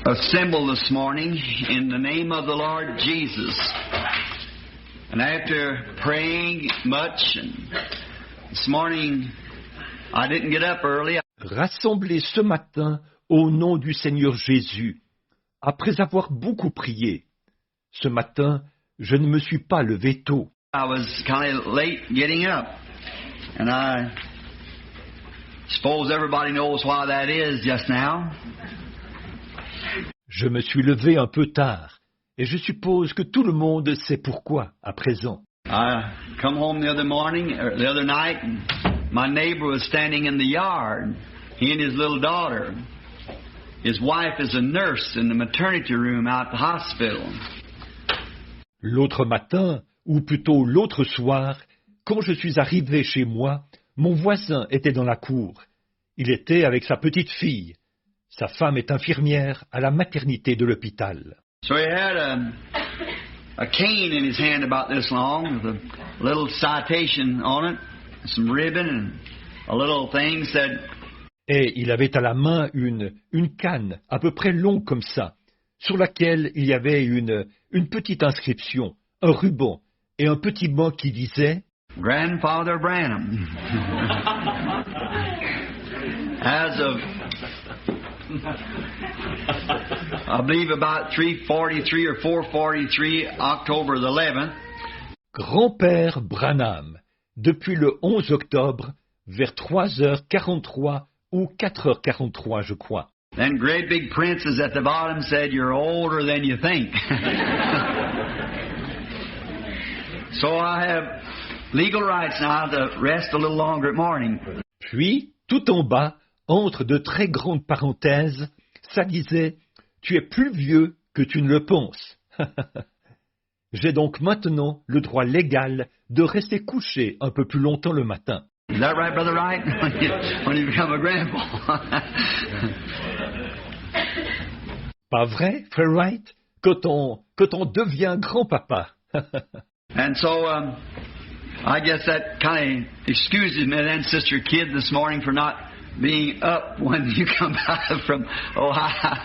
assembled this morning in the name of the Lord Jesus. And after praying much, and this morning I didn't get up early. Rassemblés ce matin au nom du Seigneur Jésus, après avoir beaucoup prié. Ce matin, je ne me suis pas levé tôt. I was kind of late getting up, and I suppose everybody knows why that is just now. Je me suis levé un peu tard, et je suppose que tout le monde sait pourquoi à présent. I come home the other night, and my neighbor was standing in the yard, he and his little daughter. His wife is a nurse in the maternity room out at the hospital. L'autre matin, ou plutôt l'autre soir, quand je suis arrivé chez moi, mon voisin était dans la cour. Il était avec sa petite fille. Sa femme est infirmière à la maternité de l'hôpital. So he had a cane in his hand about this long with a little citation on it, some ribbon and a little thing said. Et il avait à la main une canne à peu près longue comme ça, sur laquelle il y avait une petite inscription, un ruban et un petit mot qui disait Grandfather Branham. As of, I believe about 3:43 or 4:43, October the 11th. Grand-père Branham, depuis le 11 octobre, vers 3h43 ou 4h43, je crois. Then great big princes at the bottom said, "You're older than you think." So I have legal rights now to rest a little longer at morning. Puis, tout en bas, entre de très grandes parenthèses, ça disait « Tu es plus vieux que tu ne le penses ». J'ai donc maintenant le droit légal de rester couché un peu plus longtemps le matin. Is that right, Brother Wright? When you become a grandpa. Pas vrai, Frère Wright, quand on devient grand-papa. And so, I guess that kind of excuses me then, Sister Kidd, this morning for not being up when you come back from Ohio.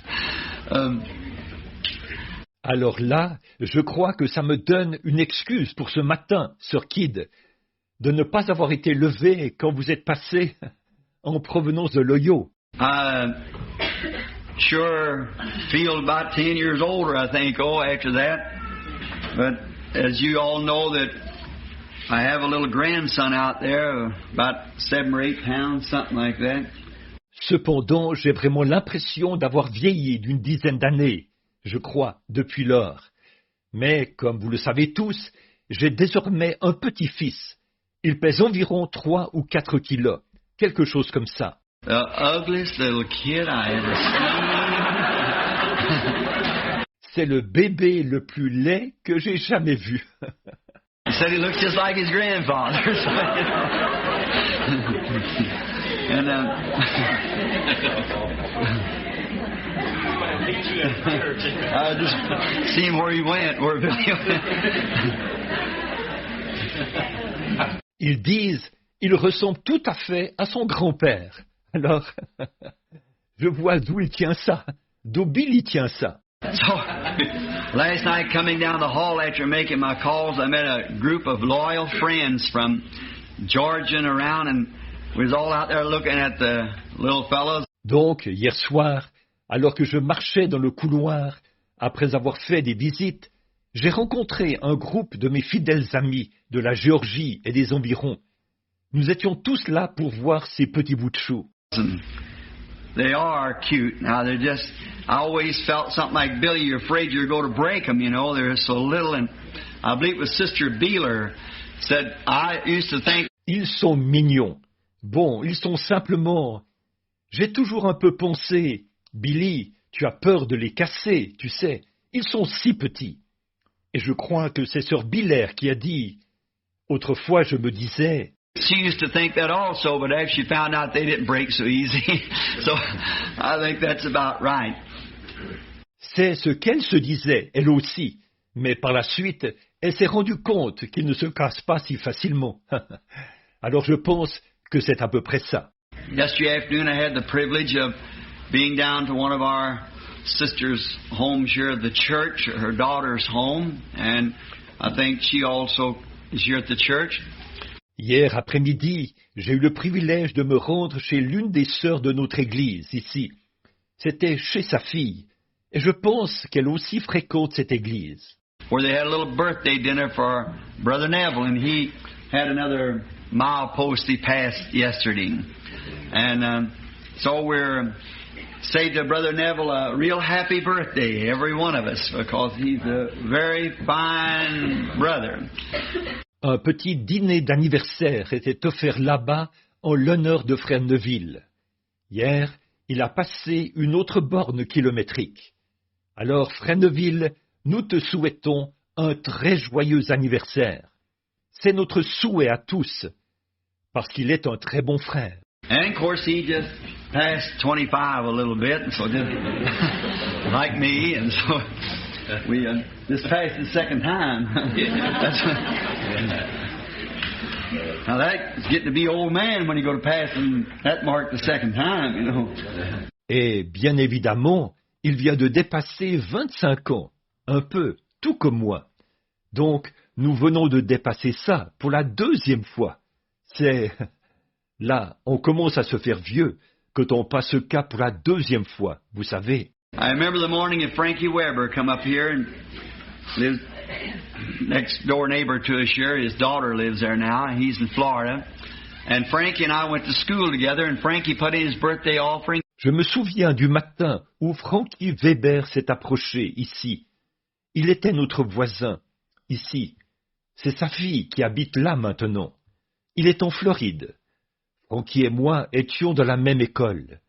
Alors là, je crois que ça me donne une excuse pour ce matin, Sœur Kidd, de ne pas avoir été levé quand vous êtes passé en provenance de l'Ohio. Sure feel about 10 years older, I think, after that. But as you all know that I have a little grandson out there, about 7 or 8 pounds, something like that. Cependant, j'ai vraiment l'impression d'avoir vieilli d'une dizaine d'années, je crois, depuis lors. Mais, comme vous le savez tous, j'ai désormais un petit-fils. Il pèse environ 3 ou 4 kilos, quelque chose comme ça. The ugliest little kid I ever seen. C'est le bébé le plus laid que j'ai jamais vu. He said he looks just like his grandfather. And I just seen where he went, where Billy went. Ils disent, il ressemble tout à fait à son grand-père. Alors, je vois d'où il tient ça, d'où Billy tient ça. So, last night coming down the hall after making my calls, I met a group of loyal friends from Georgia and around, and we was all out there looking at the little fellows. Donc, hier soir, alors que je marchais dans le couloir, après avoir fait des visites, j'ai rencontré un groupe de mes fidèles amis de la Géorgie et des environs. Nous étions tous là pour voir ces petits bouts de chou. They are cute. Now they're just, I always felt something like, Billy, you're afraid you're going to break them, you know. They're so little. And I believe it was Sister Beeler said, I used to think. Ils sont mignons. Bon, ils sont simplement... J'ai toujours un peu pensé, Billy, tu as peur de les casser, tu sais. Ils sont si petits. Et je crois que c'est Sœur Biller qui a dit, autrefois je me disais... She used to think that also, but after she found out they didn't break so easy. So I think that's about right. C'est ce qu'elle se disait, elle aussi. Mais par la suite, elle s'est rendue compte qu'ils ne se cassent pas si facilement. Alors je pense que c'est à peu près ça. Yesterday afternoon, I had the privilege of being down to one of our sister's home here at the church, her daughter's home, and I think she also is here at the church. Hier après-midi, j'ai eu le privilège de me rendre chez l'une des sœurs de notre église, ici. C'était chez sa fille, et je pense qu'elle aussi fréquente cette église. Where they had a little birthday dinner for Brother Neville, and he had another milepost he passed yesterday. And so we're saying to Brother Neville a real happy birthday, every one of us, because he's a very fine brother. Un petit dîner d'anniversaire était offert là-bas en l'honneur de Frère Neville. Hier, il a passé une autre borne kilométrique. Alors, Frère Neville, nous te souhaitons un très joyeux anniversaire. C'est notre souhait à tous, parce qu'il est un très bon frère. And of course, he just passed 25 a little bit, and so just like me, and so we just passed the second time. Now that's getting to be old man when you go to pass, and that marked the second time, you know. Et bien évidemment, il vient de dépasser 25 ans, un peu, tout comme moi. Donc, nous venons de dépasser ça pour la deuxième fois. C'est... Là, on commence à se faire vieux quand on passe ce cap pour la deuxième fois, vous savez. I remember the morning that Frankie Weber come up here and lives next door neighbor to us here. His daughter lives there now. He's in Florida. And Frankie and I went to school together, and Frankie put in his birthday offering. Je me souviens du matin où Frankie Weber s'est approché ici. Il était notre voisin, ici. C'est sa fille qui habite là maintenant. Il est en Floride. Frankie et moi étions dans la même école.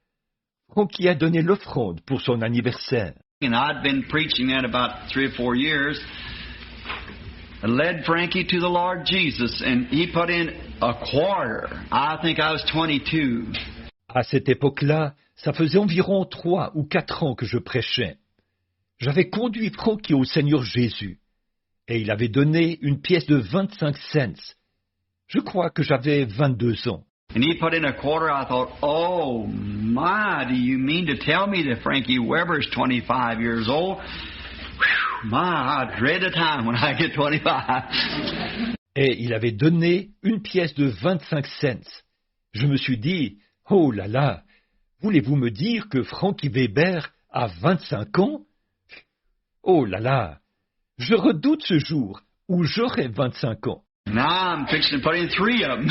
Frankie a donné l'offrande pour son anniversaire. And I'd been preaching that about 3 or 4 years. I led Frankie to the Lord Jesus, and he put in a quarter. I think I was 22. À cette époque-là, ça faisait environ 3 ou 4 ans que je prêchais. J'avais conduit Frankie au Seigneur Jésus, et il avait donné une pièce de 25 cents. Je crois que j'avais 22 ans. And he put in a quarter. I thought, oh my, do you mean to tell me that Frankie Weber's 25 years old? Whew, my, I dread the time when I get 25. Et il avait donné une pièce de 25 cents. Je me suis dit, oh là là, voulez-vous me dire que Frankie Weber a 25 ans? Oh là là, je redoute ce jour où j'aurai 25 ans. Now I'm fixing to put in 3 of them,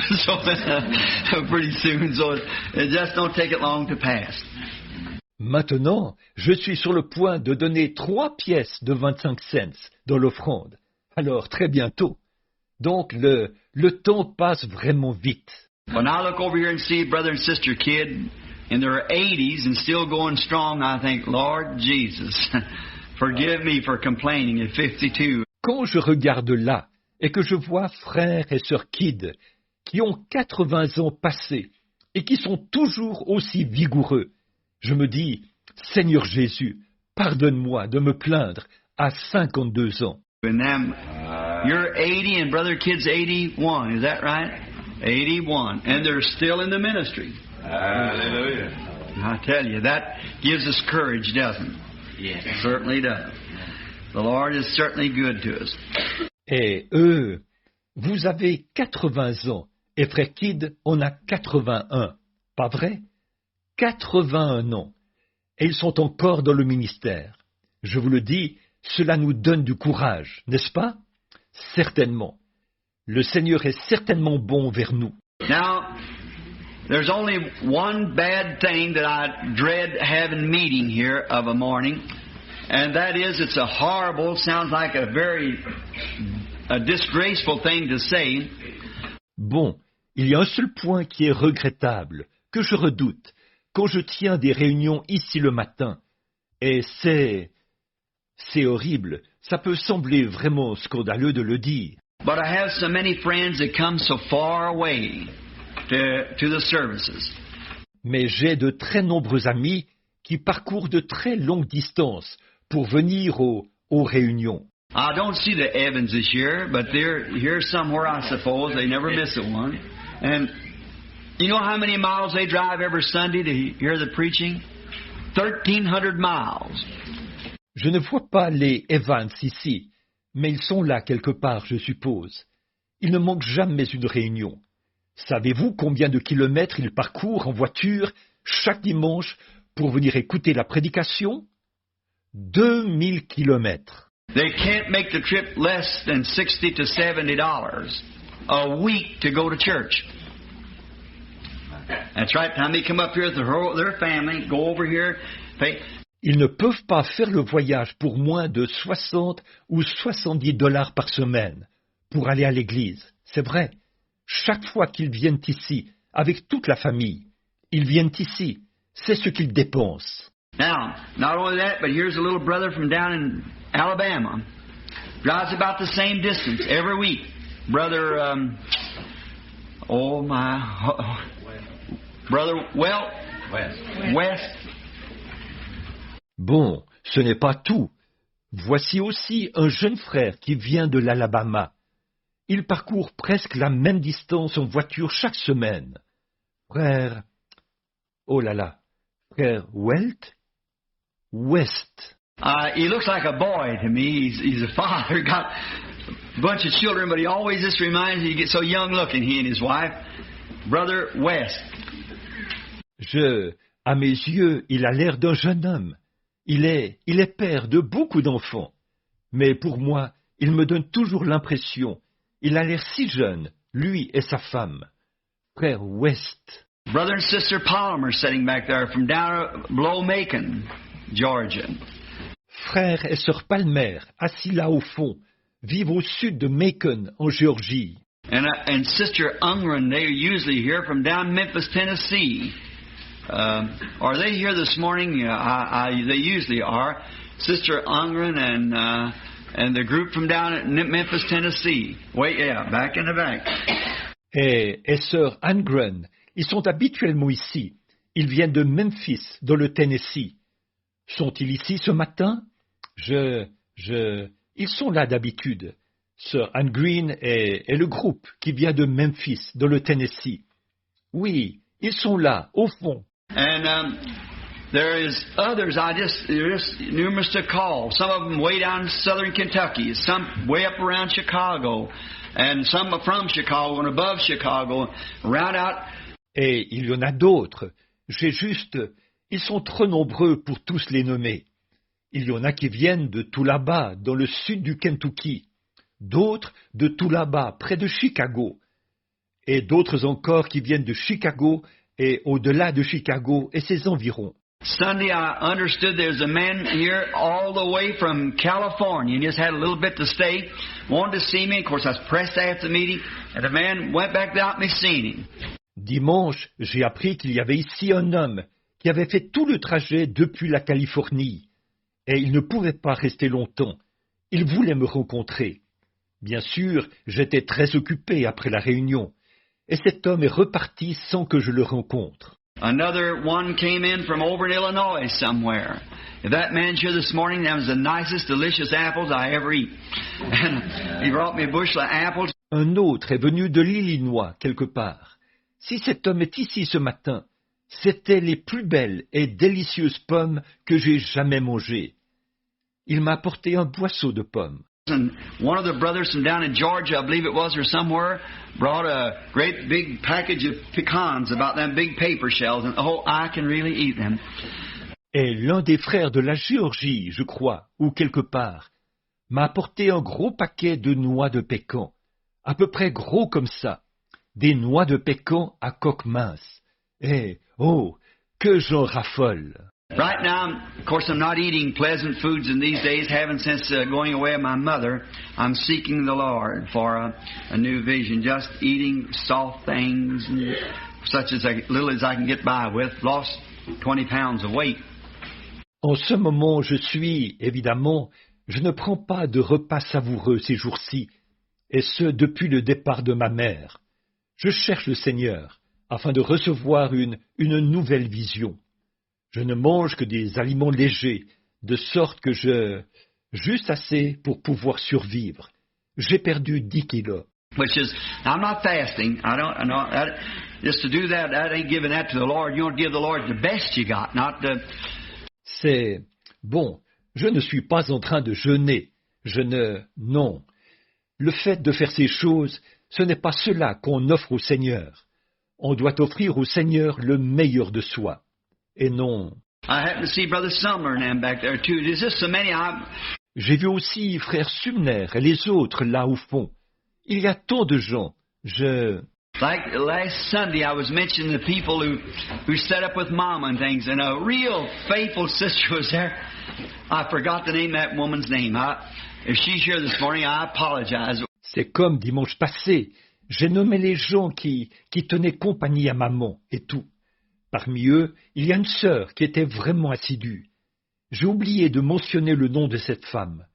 so pretty soon, so it just don't take it long to pass. Maintenant, je suis sur le point de donner 3 pièces de 25 cents dans l'offrande. Alors, très bientôt. Donc, le temps passe vraiment vite. When I look over here and see brother and sister kid in their 80s and still going strong, I think, Lord Jesus, forgive me for complaining at 52. Quand je regarde là, et que je vois frères et sœurs Kidd qui ont 80 ans passés et qui sont toujours aussi vigoureux, je me dis, Seigneur Jésus, pardonne-moi de me plaindre à 52 ans. And them, you're 80 and brother Kidd's 81, is that right? 81, and they're still in the ministry. Hallelujah. I tell you, that gives us courage, doesn't it? Yes. It certainly does. The Lord is certainly good to us. Et eux, vous avez 80 ans, et frère Kidd en a 81, pas vrai? 81 ans, et ils sont encore dans le ministère. Je vous le dis, cela nous donne du courage, n'est-ce pas? Certainement. Le Seigneur est certainement bon vers nous. Now, there's only one bad thing that I dread having meeting here of a morning, and that is it's a horrible, sounds like a disgraceful thing to say. Bon, il y a un seul point qui est regrettable, que je redoute, quand je tiens des réunions ici le matin, et c'est horrible, ça peut sembler vraiment scandaleux de le dire. But I have so many friends that come so far away to the services. Mais j'ai de très nombreux amis qui parcourent de très longues distances pour venir aux réunions. I don't see the Evans this year, but they're here somewhere, I suppose. They never miss a one. And you know how many miles they drive every Sunday to hear the preaching? 1,300 miles. Je ne vois pas les Evans ici, mais ils sont là quelque part, je suppose. Ils ne manquent jamais une réunion. Savez-vous combien de kilomètres ils parcourent en voiture chaque dimanche pour venir écouter la prédication? 2000 kilomètres. They can't make the trip less than $60 to $70 a week to go to church. That's right. Time they come up here with their family, go over here, pay. Ils ne peuvent pas faire le voyage pour moins de 60 ou 70 dollars par semaine pour aller à l'église. C'est vrai. Chaque fois qu'ils viennent ici, avec toute la famille, ils viennent ici. C'est ce qu'ils dépensent. Now, not only that, but here's a little brother from down in Alabama. Drives about the same distance every week. Brother, Brother West. Bon, ce n'est pas tout. Voici aussi un jeune frère qui vient de l'Alabama. Il parcourt presque la même distance en voiture chaque semaine. Frère... Oh là là, frère West. He looks like a boy to me. He's a father, got a bunch of children, but he always just reminds me, he gets so young looking, he and his wife. Brother West. À mes yeux, il a l'air d'un jeune homme. Il est père de beaucoup d'enfants. Mais pour moi, il me donne toujours l'impression, il a l'air si jeune, lui et sa femme. Frère West. Brother and Sister Palmer sitting back there from down below Macon, Georgia. Frère et sœur Palmer, assis là au fond, vivent au sud de Macon, en Géorgie. And Sister Ungren, they're usually here from down Memphis, Tennessee. Are they here this morning? They usually are. Sister Ungren and the group from down at Memphis, Tennessee. Back in the back. Et sœur Ungren, ils sont habituellement ici. Ils viennent de Memphis, dans le Tennessee. Sont-ils ici ce matin? Ils sont là d'habitude. Sœur Anne Green et le groupe qui vient de Memphis, dans le Tennessee. Oui, ils sont là, au fond. And there is others, there's numerous to call. Some of them way down in southern Kentucky, some way up around Chicago, and some from Chicago and above Chicago, around out. Et il y en a d'autres. Ils sont trop nombreux pour tous les nommer. Il y en a qui viennent de tout là-bas, dans le sud du Kentucky. D'autres de tout là-bas, près de Chicago. Et d'autres encore qui viennent de Chicago et au-delà de Chicago et ses environs. Sunday, I understood there's a man here all the way from California. He just had a little bit to stay, wanted to see me. Of course, I was pressed after the meeting, and the man went back without me seeing him. Dimanche, j'ai appris qu'il y avait ici un homme qui avait fait tout le trajet depuis la Californie. Et il ne pouvait pas rester longtemps. Il voulait me rencontrer. Bien sûr, j'étais très occupé après la réunion. Et cet homme est reparti sans que je le rencontre. Another one came in from over in Illinois somewhere. If that man's here this morning, that was the nicest, delicious apples I ever eat. And he brought me a bushel of apples. Un autre est venu de l'Illinois, quelque part. Si cet homme est ici ce matin, c'étaient les plus belles et délicieuses pommes que j'ai jamais mangées. Il m'a apporté un boisseau de pommes. And one of the brothers from down in Georgia, I believe it was, or somewhere, brought a great big package of pecans, about them big paper shells, and oh, I can really eat them. Et l'un des frères de la Géorgie, je crois, ou quelque part, m'a apporté un gros paquet de noix de pécan, à peu près gros comme ça, des noix de pécan à coque mince. Et, oh, que j'en raffole! Right now, of course, I'm not eating pleasant foods in these days, haven't since going away of my mother. I'm seeking the Lord for a new vision, just eating soft things, and such as little as I can get by with. Lost 20 pounds of weight. En ce moment, je ne prends pas de repas savoureux ces jours-ci, et ce depuis le départ de ma mère. Je cherche le Seigneur, afin de recevoir une nouvelle vision. Je ne mange que des aliments légers, de sorte que juste assez pour pouvoir survivre. J'ai perdu 10 kilos. Which is, I'm not fasting. Just to do that, that ain't giving that to the Lord. You want to give the Lord the best you got, not the... C'est... Bon, je ne suis pas en train de jeûner. Non. Le fait de faire ces choses, ce n'est pas cela qu'on offre au Seigneur. On doit offrir au Seigneur le meilleur de soi. Et non... I happened to see Brother Sumner and them back there too. There's just so many. J'ai vu aussi frère Sumner et les autres là au fond. Il y a tant de gens. Like last Sunday, I was mentioning the people who set up with Mama and things, and a real faithful sister was there. I forgot the name of that woman's name. If she's here this morning, I apologize. C'est comme dimanche passé. J'ai nommé les gens qui tenaient compagnie à maman et tout. Parmi eux, il y a une sœur qui était vraiment assidue. J'ai oublié de mentionner le nom de cette femme.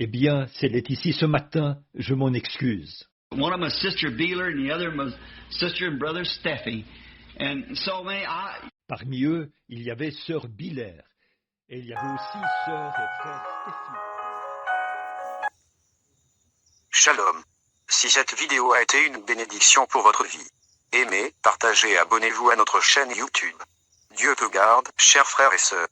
Eh bien, si elle est ici ce matin, je m'en excuse. One of them was Sister Beeler, and the other was Sister and Brother Steffi. And so many. Parmi eux, il y avait Sœur Biller, et il y avait aussi Sœur et Frère Steffi. Shalom. Si cette vidéo a été une bénédiction pour votre vie, aimez, partagez et abonnez-vous à notre chaîne YouTube. Dieu te garde, chers frères et sœurs.